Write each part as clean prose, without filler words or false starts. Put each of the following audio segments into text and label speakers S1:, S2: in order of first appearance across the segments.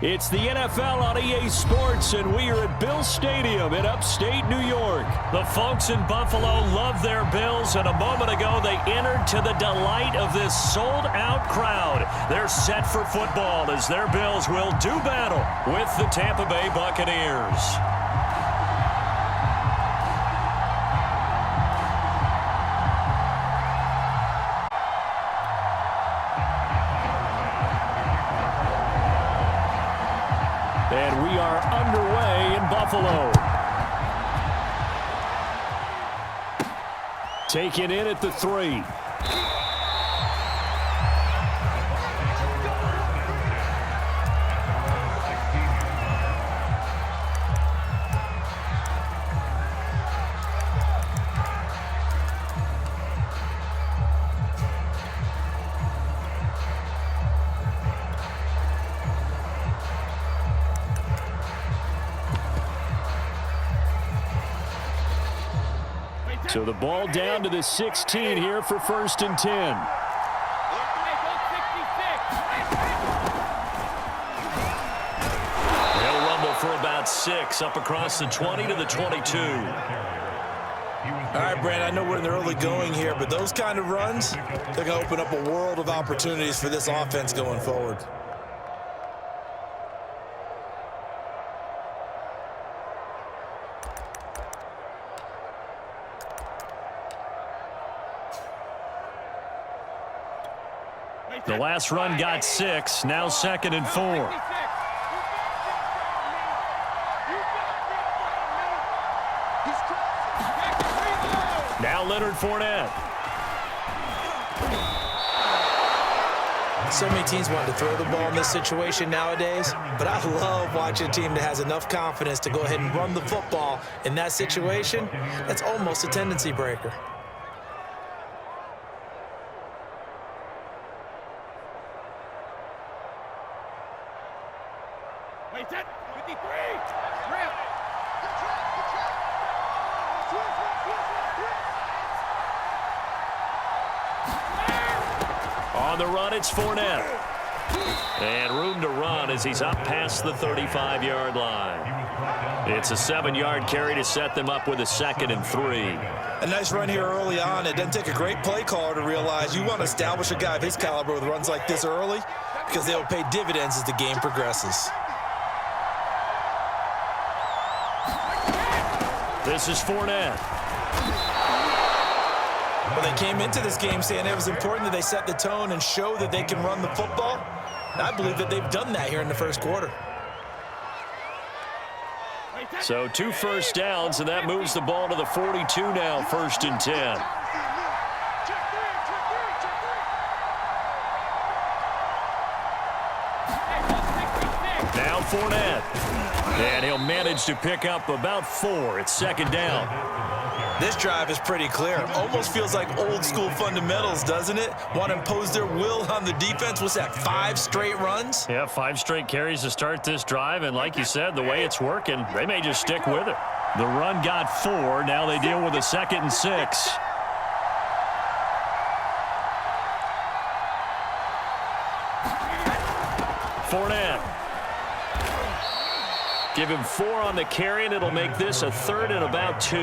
S1: It's the NFL on EA Sports, and we are at Bill Stadium in upstate New York. The folks in Buffalo love their Bills, and a moment ago they entered to the delight of this sold-out crowd. They're set for football as their Bills will do battle with the Tampa Bay Buccaneers. And we are underway in Buffalo. Taken in at the 3. So the ball down to the 16 here for 1st and 10. They'll rumble for about 6 up across the 20 to the 22.
S2: All right, Brand, I know we're in the early going here, but those kind of runs, they're going to open up a world of opportunities for this offense going forward.
S1: The last run got 6, now 2nd and 4. Now Leonard Fournette.
S2: So many teams want to throw the ball in this situation nowadays, but I love watching a team that has enough confidence to go ahead and run the football in that situation. That's almost a tendency breaker.
S1: On the run, it's Fournette. And room to run as he's up past the 35-yard line. It's a 7-yard carry to set them up with a 2nd and 3.
S2: A nice run here early on. It doesn't take a great play caller to realize you want to establish a guy of his caliber with runs like this early because they'll pay dividends as the game progresses.
S1: This is Fournette.
S2: Well, they came into this game saying it was important that they set the tone and show that they can run the football. And I believe that they've done that here in the first quarter.
S1: So 2 first downs, and that moves the ball to the 42 now, 1st and 10. Now Fournette. And he'll manage to pick up about 4. It's 2nd down.
S2: This drive is pretty clear. Almost feels like old school fundamentals, doesn't it? Want to impose their will on the defense. What's that, 5 straight runs?
S1: Yeah, 5 straight carries to start this drive. And like you said, the way it's working, they may just stick with it. The run got 4. Now they deal with a 2nd and 6. Fournette. Give him 4 on the carry, and it'll make this a 3rd and about 2.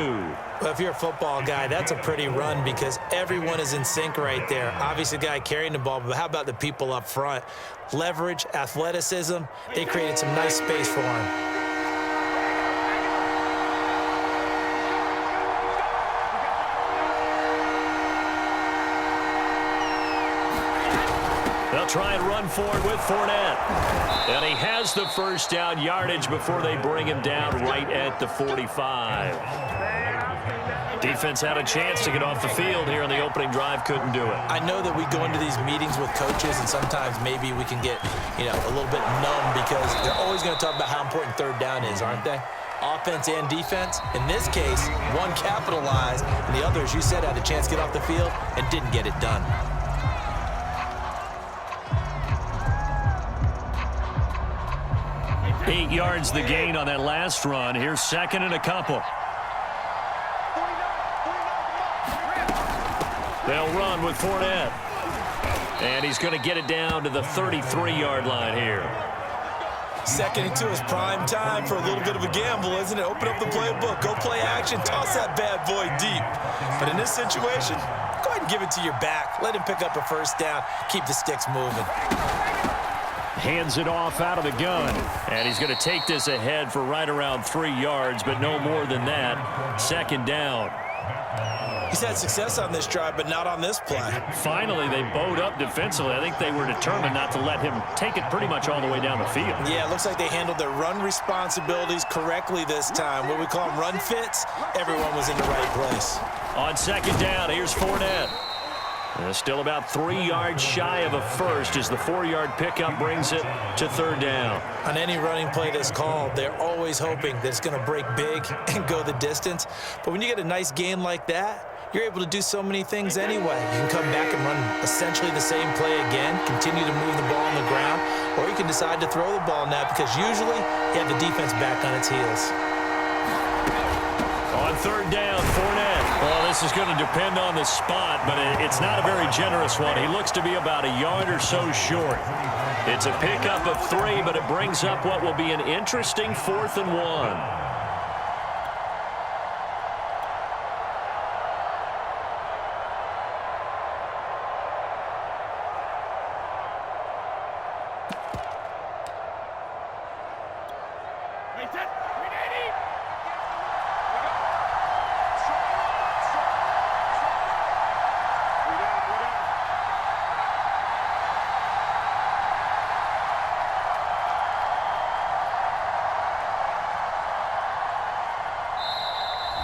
S2: Well, if you're a football guy, that's a pretty run because everyone is in sync right there. Obviously, the guy carrying the ball, but how about the people up front? Leverage, athleticism, they created some nice space for him.
S1: They'll try and run forward with Fournette. And he has the first down yardage before they bring him down right at the 45. Defense had a chance to get off the field here in the opening drive, couldn't do it.
S2: I know that we go into these meetings with coaches, and sometimes maybe we can get, a little bit numb because they're always going to talk about how important 3rd down is, aren't they? Offense and defense. In this case, one capitalized, and the other, as you said, had a chance to get off the field and didn't get it done.
S1: 8 yards the gain on that last run. Here's 2nd and a couple. They'll run with Fournette. And he's going to get it down to the 33-yard line here.
S2: Second into his prime time for a little bit of a gamble, isn't it? Open up the playbook, go play action, toss that bad boy deep. But in this situation, go ahead and give it to your back. Let him pick up a first down. Keep the sticks moving.
S1: Hands it off out of the gun. And he's going to take this ahead for right around 3 yards, but no more than that. Second down.
S2: He's had success on this drive, but not on this play.
S1: Finally, they bowed up defensively. I think they were determined not to let him take it pretty much all the way down the field.
S2: Yeah, it looks like they handled their run responsibilities correctly this time. What we call them run fits, everyone was in the right place.
S1: On second down, here's Fournette. Still about 3 yards shy of a first as the 4-yard pickup brings it to third down.
S2: On any running play that's called, they're always hoping that it's going to break big and go the distance. But when you get a nice gain like that, you're able to do so many things anyway. You can come back and run essentially the same play again, continue to move the ball on the ground, or you can decide to throw the ball now because usually you have the defense back on its heels.
S1: On third down, Fournette. Well, this is going to depend on the spot, but it's not a very generous one. He looks to be about a yard or so short. It's a pickup of 3, but it brings up what will be an interesting 4th and 1.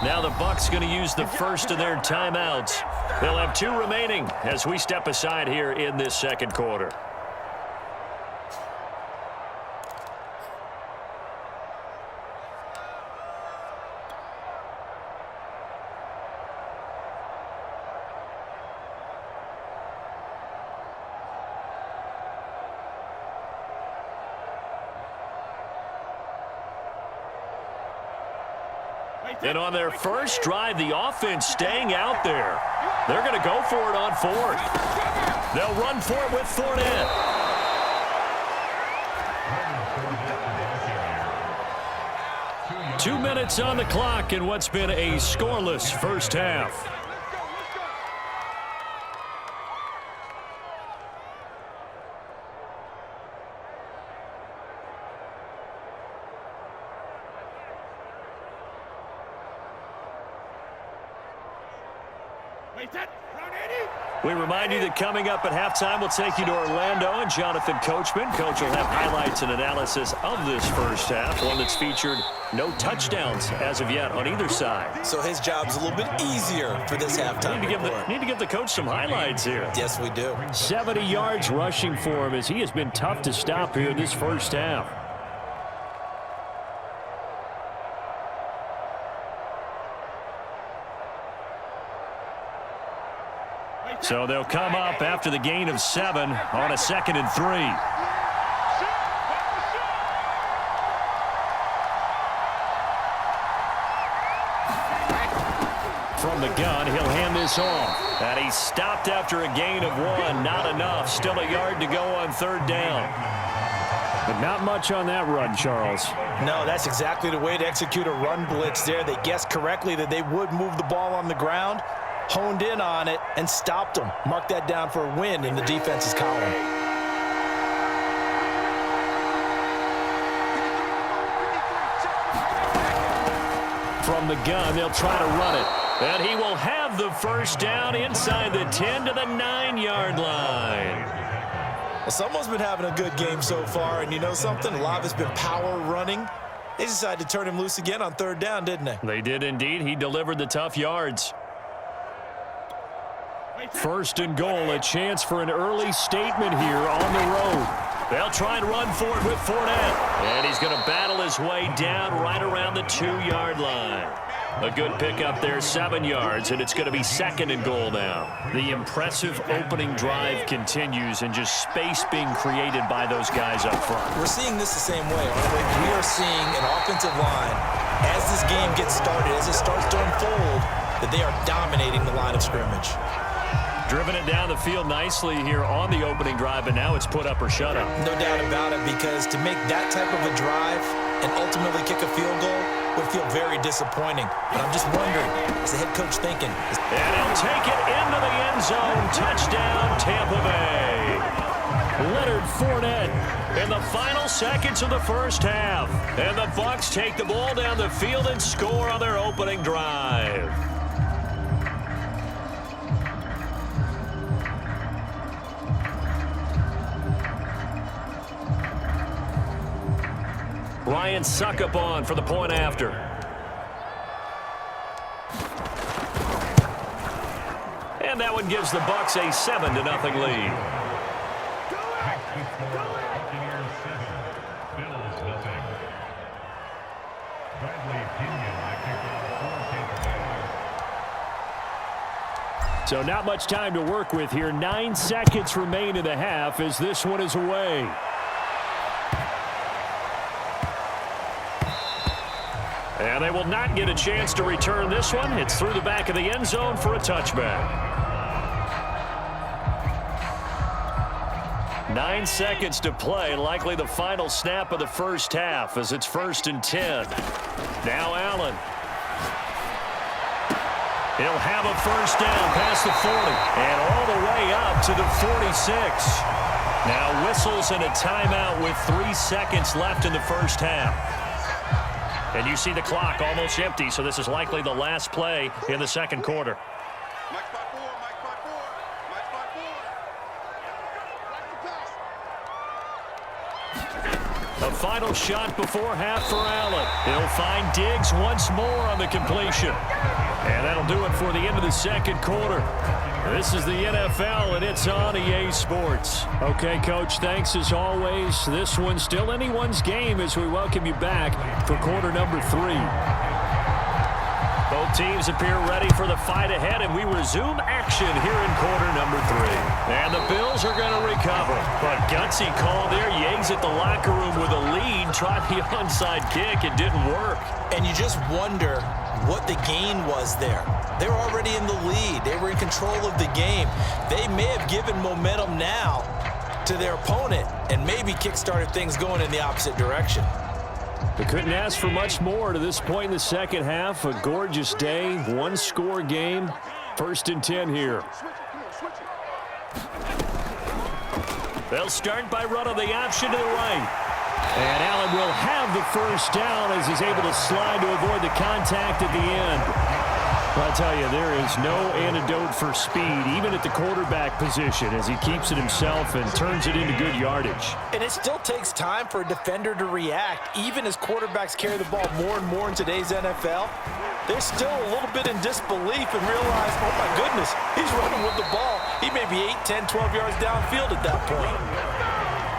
S1: Now the Bucs going to use the first of their timeouts. They'll have 2 remaining as we step aside here in this second quarter. And on their first drive, the offense staying out there. They're going to go for it on 4th. They'll run for it with Fournette. Two minutes on the clock in what's been a scoreless first half. We remind you that coming up at halftime, we'll take you to Orlando and Jonathan Coachman. Coach will have highlights and analysis of this first half, one that's featured no touchdowns as of yet on either side.
S2: So his job's a little bit easier for this halftime report.
S1: Need to give the coach some highlights here.
S2: Yes, we do.
S1: 70 yards rushing for him as he has been tough to stop here this first half. So they'll come up after the gain of 7 on a 2nd and 3. From the gun, he'll hand this off. And he's stopped after a gain of 1. Not enough. Still a yard to go on third down. But not much on that run, Charles.
S2: No, that's exactly the way to execute a run blitz there. They guessed correctly that they would move the ball on the ground, honed in on it, and stopped them. Mark that down for a win in the defense's column.
S1: From the gun, they'll try to run it. And he will have the first down inside the 10 to the 9-yard line.
S2: Well, someone's been having a good game so far, and you know something? A lot of it's been power running. They decided to turn him loose again on third down, didn't they?
S1: They did indeed. He delivered the tough yards. First and goal, a chance for an early statement here on the road. They'll try and run for it with Fournette. And he's going to battle his way down right around the 2-yard line. A good pickup there, 7 yards, and it's going to be 2nd and goal now. The impressive opening drive continues, and just space being created by those guys up front.
S2: We're seeing this the same way, aren't we? We are seeing an offensive line, as this game gets started, as it starts to unfold, that they are dominating the line of scrimmage.
S1: driven it down the field nicely here on the opening drive, but now it's put up or shut up.
S2: No doubt about it, because to make that type of a drive and ultimately kick a field goal would feel very disappointing. But I'm just wondering, is the head coach thinking?
S1: And he'll take it into the end zone. Touchdown, Tampa Bay. Leonard Fournette in the final seconds of the first half. And the Bucs take the ball down the field and score on their opening drive. Ryan Suckup on for the point after. And that one gives the Bucs a 7-0 lead. So not much time to work with here. 9 seconds remain in the half as this one is away. And they will not get a chance to return this one. It's through the back of the end zone for a touchback. 9 seconds to play, likely the final snap of the first half as it's 1st and 10. Now Allen. He'll have a first down past the 40 and all the way up to the 46. Now whistles and a timeout with 3 seconds left in the first half. And you see the clock almost empty, so this is likely the last play in the second quarter. A final shot before half for Allen. He'll find Diggs once more on the completion. And that'll do it for the end of the second quarter. This is the NFL, and it's on EA Sports. Okay, Coach, thanks as always. This one's still anyone's game as we welcome you back for quarter number 3. Both teams appear ready for the fight ahead, and we resume action here in quarter number 3. And the Bills are going to recover. But gutsy call there. Yates at the locker room with a lead. Tried the onside kick. It didn't work.
S2: And you just wonder what the gain was there. They were already in the lead. They were in control of the game. They may have given momentum now to their opponent and maybe kick-started things going in the opposite direction.
S1: They couldn't ask for much more to this point in the second half. A gorgeous day, one-score game. 1st and 10 here. They'll start by running the option to the right. And Allen will have the first down as he's able to slide to avoid the contact at the end. I'll tell you, there is no antidote for speed, even at the quarterback position, as he keeps it himself and turns it into good yardage.
S2: And it still takes time for a defender to react, even as quarterbacks carry the ball more and more in today's NFL. They're still a little bit in disbelief and realize, oh my goodness, he's running with the ball. He may be 8, 10, 12 yards downfield at that point.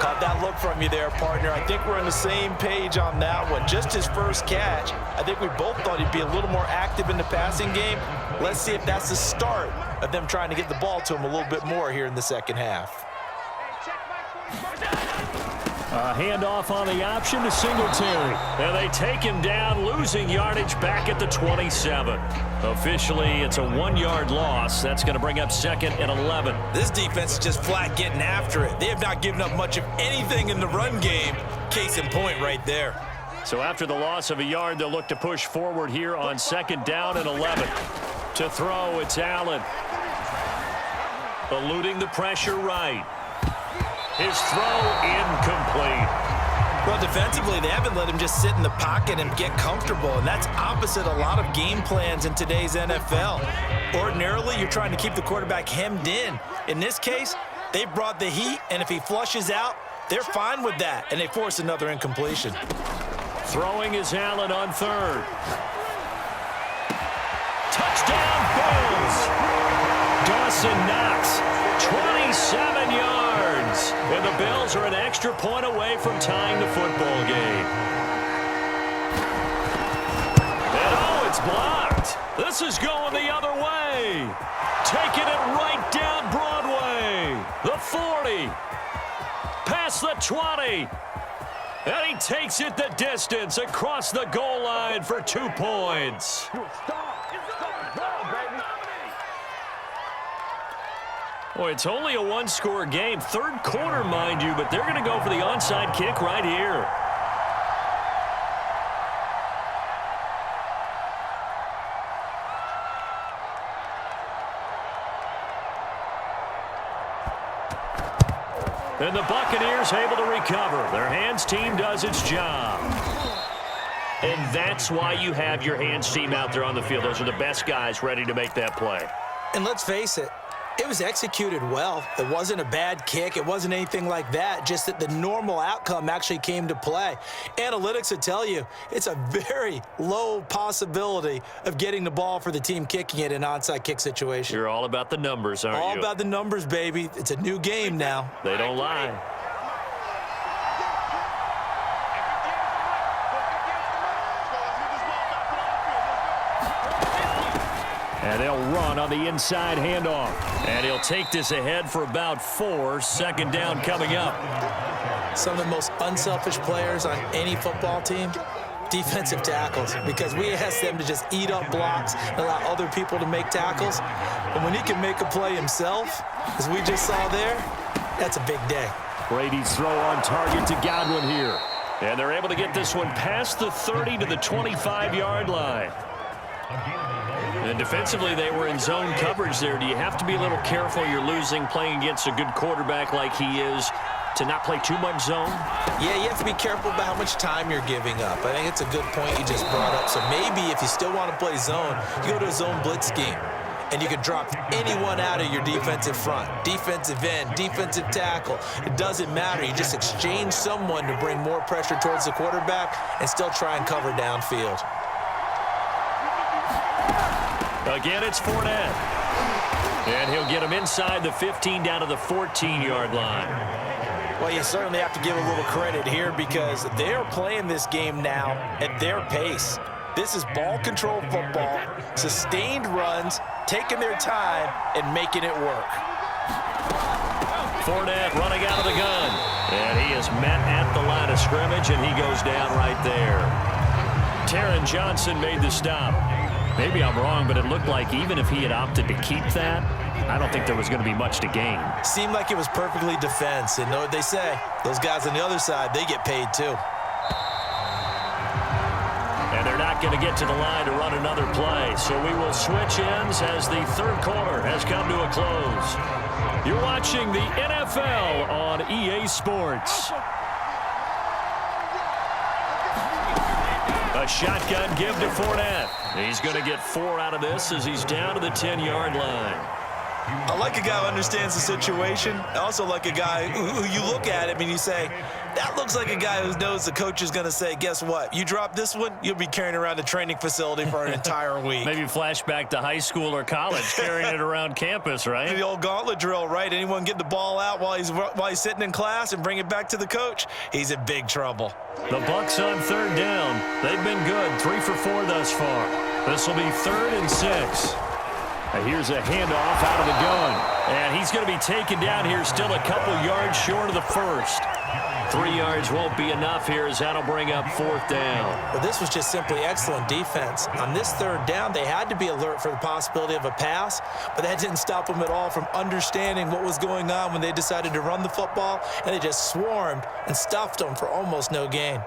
S2: Caught that look from you there, partner. I think we're on the same page on that one. Just his first catch. I think we both thought he'd be a little more active in the passing game. Let's see if that's the start of them trying to get the ball to him a little bit more here in the second half.
S1: A handoff on the option to Singletary. And they take him down, losing yardage back at the 27. Officially, it's a 1-yard loss. That's going to bring up 2nd and 11.
S2: This defense is just flat getting after it. They have not given up much of anything in the run game. Case in point right there.
S1: So after the loss of a yard, they'll look to push forward here on 2nd down and 11. To throw, it's Allen. Eluding the pressure right. His throw incomplete.
S2: Well, defensively, they haven't let him just sit in the pocket and get comfortable, and that's opposite a lot of game plans in today's NFL. Ordinarily, you're trying to keep the quarterback hemmed in. In this case, they brought the heat, and if he flushes out, they're fine with that, and they force another incompletion.
S1: Throwing is Allen on 3rd. Touchdown, Bills! Dawson Knox, 27 yards. And the Bills are an extra point away from tying the football game. And oh, it's blocked. This is going the other way. Taking it right down Broadway. The 40. Past the 20. And he takes it the distance across the goal line for 2 points. Well, it's only a one-score game. Third quarter, mind you, but they're going to go for the onside kick right here. And the Buccaneers able to recover. Their hands team does its job. And that's why you have your hands team out there on the field. Those are the best guys ready to make that play.
S2: And let's face it, it was executed well. It wasn't a bad kick. It wasn't anything like that, just that the normal outcome actually came to play. Analytics would tell you it's a very low possibility of getting the ball for the team kicking it in an onside kick situation.
S1: You're all about the numbers, aren't you?
S2: All about the numbers, baby. It's a new game now.
S1: They don't lie. And they'll run on the inside handoff. And he'll take this ahead for about 4. Second down coming up.
S2: Some of the most unselfish players on any football team, defensive tackles, because we ask them to just eat up blocks and allow other people to make tackles. And when he can make a play himself, as we just saw there, that's a big day.
S1: Brady's throw on target to Godwin here. And they're able to get this one past the 30 to the 25-yard line. And defensively, they were in zone coverage there. Do you have to be a little careful? You're losing playing against a good quarterback like he is to not play too much zone?
S2: Yeah, you have to be careful about how much time you're giving up. I think it's a good point you just brought up. So maybe if you still want to play zone, you go to a zone blitz scheme. And you can drop anyone out of your defensive front, defensive end, defensive tackle. It doesn't matter. You just exchange someone to bring more pressure towards the quarterback and still try and cover downfield.
S1: Again, it's Fournette. And he'll get him inside the 15 down to the 14-yard line.
S2: Well, you certainly have to give a little credit here because they're playing this game now at their pace. This is ball control football, sustained runs, taking their time and making it work.
S1: Fournette running out of the gun. And he is met at the line of scrimmage, and he goes down right there. Taron Johnson made the stop. Maybe I'm wrong, but it looked like even if he had opted to keep that, I don't think there was going to be much to gain.
S2: Seemed like it was perfectly defense. And know what they say? Those guys on the other side, they get paid too.
S1: And they're not going to get to the line to run another play. So we will switch ends as the third quarter has come to a close. You're watching the NFL on EA Sports. A shotgun give to Fournette. He's going to get 4 out of this as he's down to the 10-yard line.
S2: I like a guy who understands the situation. I also like a guy who you look at him and you say, that looks like a guy who knows the coach is going to say, guess what? You drop this one, you'll be carrying around a training facility for an entire week.
S1: Maybe flashback to high school or college, carrying it around campus, right?
S2: The old gauntlet drill, right? Anyone get the ball out while he's sitting in class and bring it back to the coach, he's in big trouble.
S1: The Bucs on third down. They've been good, 3 for 4 thus far. This will be 3rd and 6. Here's a handoff out of the gun. And he's going to be taken down here, still a couple yards short of the first. 3 yards won't be enough here as that'll bring up 4th down.
S2: Well, this was just simply excellent defense. On this 3rd down, they had to be alert for the possibility of a pass, but that didn't stop them at all from understanding what was going on when they decided to run the football, and they just swarmed and stuffed them for almost no gain.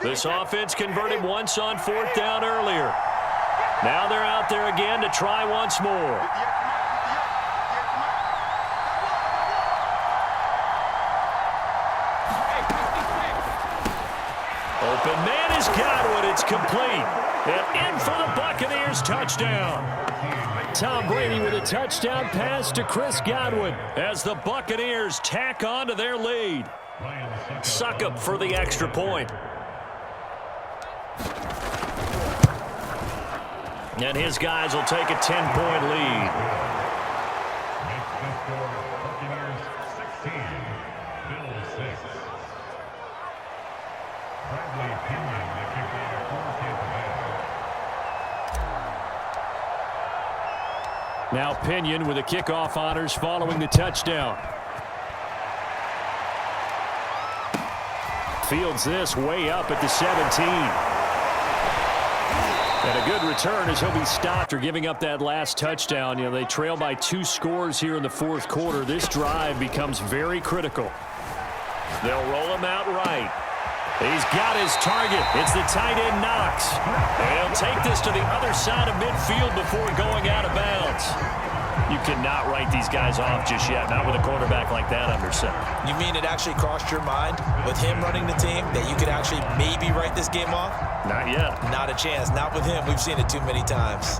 S1: This offense converted once on 4th down earlier. Now they're out there again to try once more. Open man is Godwin. It's complete. And in for the Buccaneers touchdown. Tom Brady with a touchdown pass to Chris Godwin as the Buccaneers tack on to their lead. Succop for the extra point. And his guys will take a 10-point lead. Now Pinion with the kickoff honors following the touchdown. Fields this way up at the 17. And a good return as he'll be stopped for giving up that last touchdown. You know, they trail by 2 scores here in the fourth quarter. This drive becomes very critical. They'll roll him out right. He's got his target. It's the tight end Knox. And he'll take this to the other side of midfield before going out of bounds. You cannot write these guys off just yet, not with a quarterback like that under center.
S2: You mean it actually crossed your mind with him running the team that you could actually maybe write this game off?
S1: Not yet.
S2: Not a chance. Not with him. We've seen it too many times.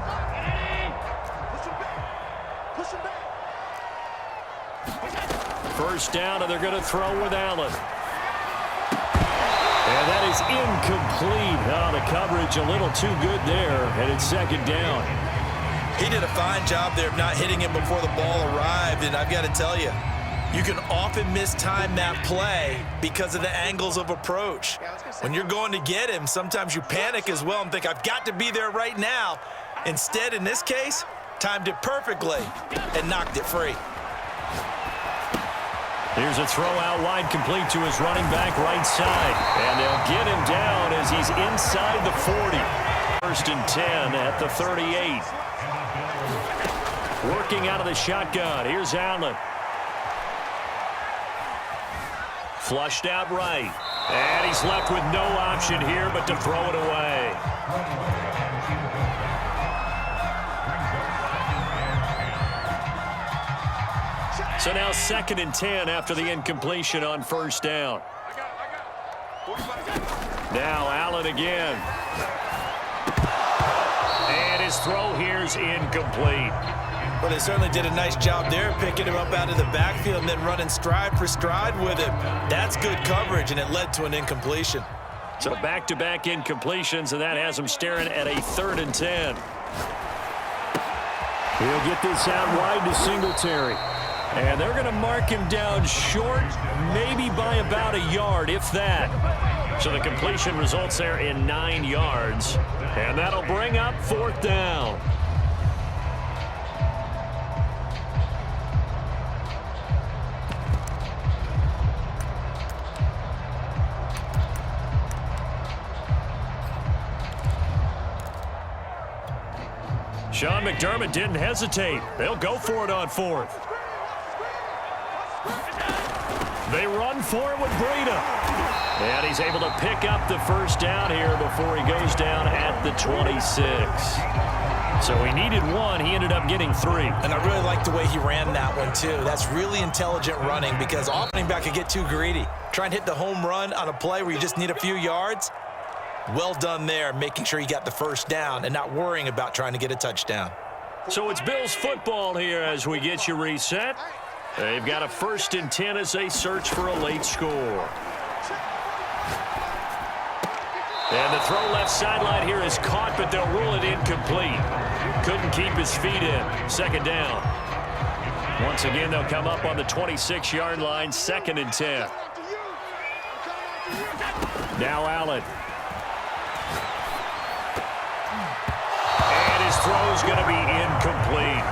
S1: First down, and they're going to throw with Allen. And that is incomplete. Oh, the coverage a little too good there, and it's second down.
S2: He did a fine job there of not hitting him before the ball arrived, and I've got to tell you, you can often mistime that play because of the angles of approach. When you're going to get him, sometimes you panic as well and think, I've got to be there right now. Instead, in this case, timed it perfectly and knocked it free.
S1: Here's a throw out wide, complete to his running back right side. And they'll get him down as he's inside the 40. First and 10 at the 38. Working out of the shotgun. Here's Allen. Flushed out right. And he's left with no option here but to throw it away. So now second and 10 after the incompletion on first down. Now Allen again. And his throw here's incomplete.
S2: Well, they certainly did a nice job there, picking him up out of the backfield and then running stride for stride with him. That's good coverage, and it led to an incompletion.
S1: So back-to-back incompletions, and that has him staring at a third and 10. He'll get this out wide to Singletary. And they're going to mark him down short, maybe by about a yard, if that. So the completion results there in 9 yards. And that'll bring up fourth down. Sean McDermott didn't hesitate. They'll go for it on fourth. They run for it with Breida. And he's able to pick up the first down here before he goes down at the 26. So he needed 1. He ended up getting 3.
S2: And I really like the way he ran that one, too. That's really intelligent running because often running back could get too greedy. Try and hit the home run on a play where you just need a few yards. Well done there, making sure he got the first down and not worrying about trying to get a touchdown.
S1: So it's Bills football here as we get you reset. They've got a first and 10 as they search for a late score. And the throw left sideline here is caught, but they'll rule it incomplete. Couldn't keep his feet in. Second down. Once again, they'll come up on the 26-yard line, second and 10. Now Allen. And his throw's going to be incomplete.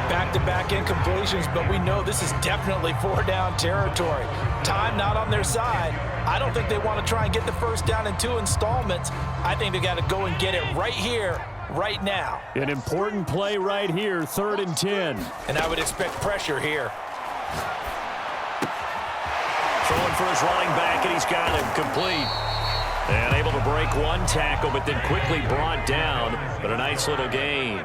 S2: Back-to-back incompletions, but we know this is definitely 4-down territory. Time not on their side. I don't think they want to try and get the first down in 2 installments. I think they got to go and get it right here, right now.
S1: An important play right here, third and 10.
S2: And I would expect pressure here.
S1: Throwing for his running back, and he's got him complete. And able to break 1 tackle, but then quickly brought down. But a nice little gain.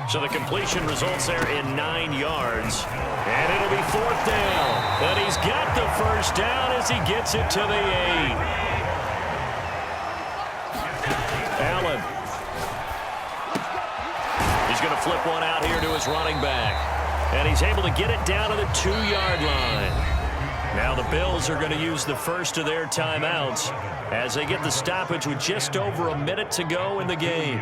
S1: So the completion results there in 9 yards. And it'll be fourth down. And he's got the first down as he gets it to the 8. Allen. He's going to flip one out here to his running back. And he's able to get it down to the 2-yard line. Now the Bills are going to use the first of their timeouts as they get the stoppage with just over a minute to go in the game.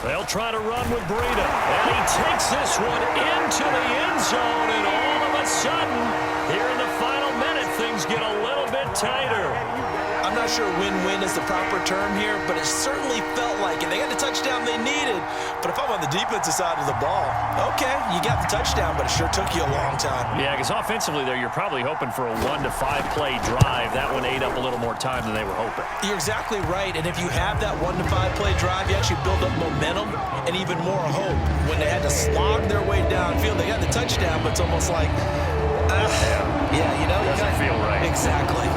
S1: They'll try to run with Breida. And he takes this one into the end zone. And all of a sudden, here in the final minute, things things get a little bit tighter.
S2: I'm not sure win-win is the proper term here, but it certainly felt like it. They got the touchdown they needed. But if I'm on the defensive side of the ball, okay, you got the touchdown, but it sure took you a long time.
S1: Yeah, because offensively there, you're probably hoping for a 1 to 5 play drive. That one ate up a little more time than they were hoping.
S2: You're exactly right, and if you have that 1 to 5 play drive, you actually build up momentum and even more hope. When they had to slog their way downfield, they got the touchdown, but it's almost like, yeah, you know,
S1: doesn't feel right.
S2: Exactly.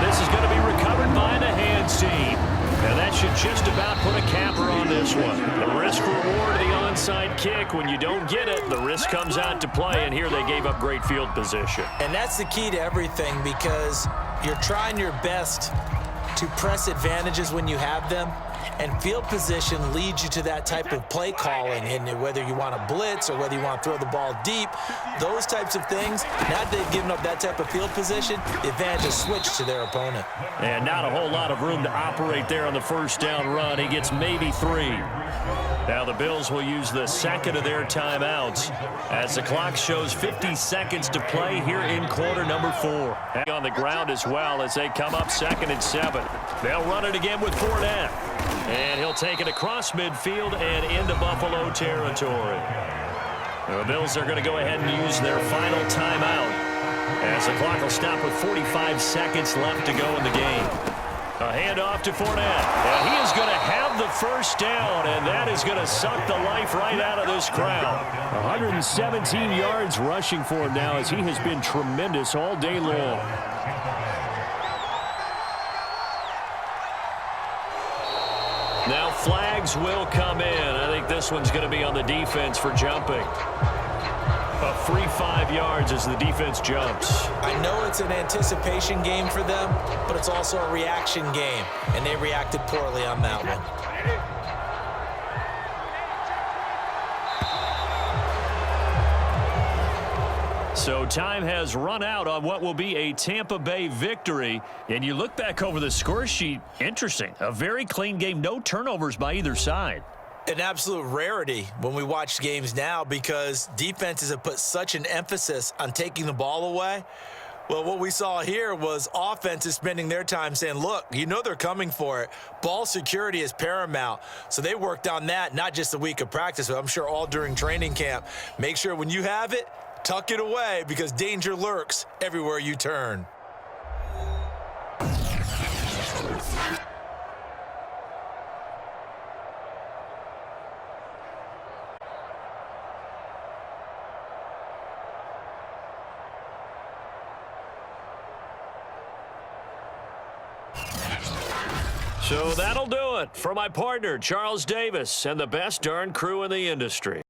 S1: This is going to be recovered by the hands team. And that should just about put a capper on this one. The risk-reward of the onside kick. When you don't get it, the risk comes out to play, and here they gave up great field position.
S2: And that's the key to everything, because you're trying your best to press advantages when you have them, and field position leads you to that type of play calling. And whether you want to blitz or whether you want to throw the ball deep, those types of things, now that they've given up that type of field position, the advantage is switched to their opponent.
S1: And not a whole lot of room to operate there on the first down run. He gets maybe 3. Now the Bills will use the second of their timeouts as the clock shows 50 seconds to play here in quarter number 4. On the ground as well as they come up 2nd and 7. They'll run it again with Fournette. And he'll take it across midfield and into Buffalo territory. The Bills are going to go ahead and use their final timeout as the clock will stop with 45 seconds left to go in the game. A handoff to Fournette. And he is going to have the first down, and that is going to suck the life right out of this crowd. 117 yards rushing for him now, as he has been tremendous all day long. Now flags will come in. I think this one's going to be on the defense for jumping. A free 5 yards as the defense jumps.
S2: I know it's an anticipation game for them, but it's also a reaction game, and they reacted poorly on that one.
S1: So time has run out on what will be a Tampa Bay victory. And you look back over the score sheet, interesting. A very clean game, no turnovers by either side.
S2: An absolute rarity when we watch games now, because defenses have put such an emphasis on taking the ball away. Well, what we saw here was offenses spending their time saying, look, you know they're coming for it. Ball security is paramount. So they worked on that, not just a week of practice, but I'm sure all during training camp. Make sure when you have it, tuck it away, because danger lurks everywhere you turn.
S1: So that'll do it for my partner, Charles Davis, and the best darn crew in the industry.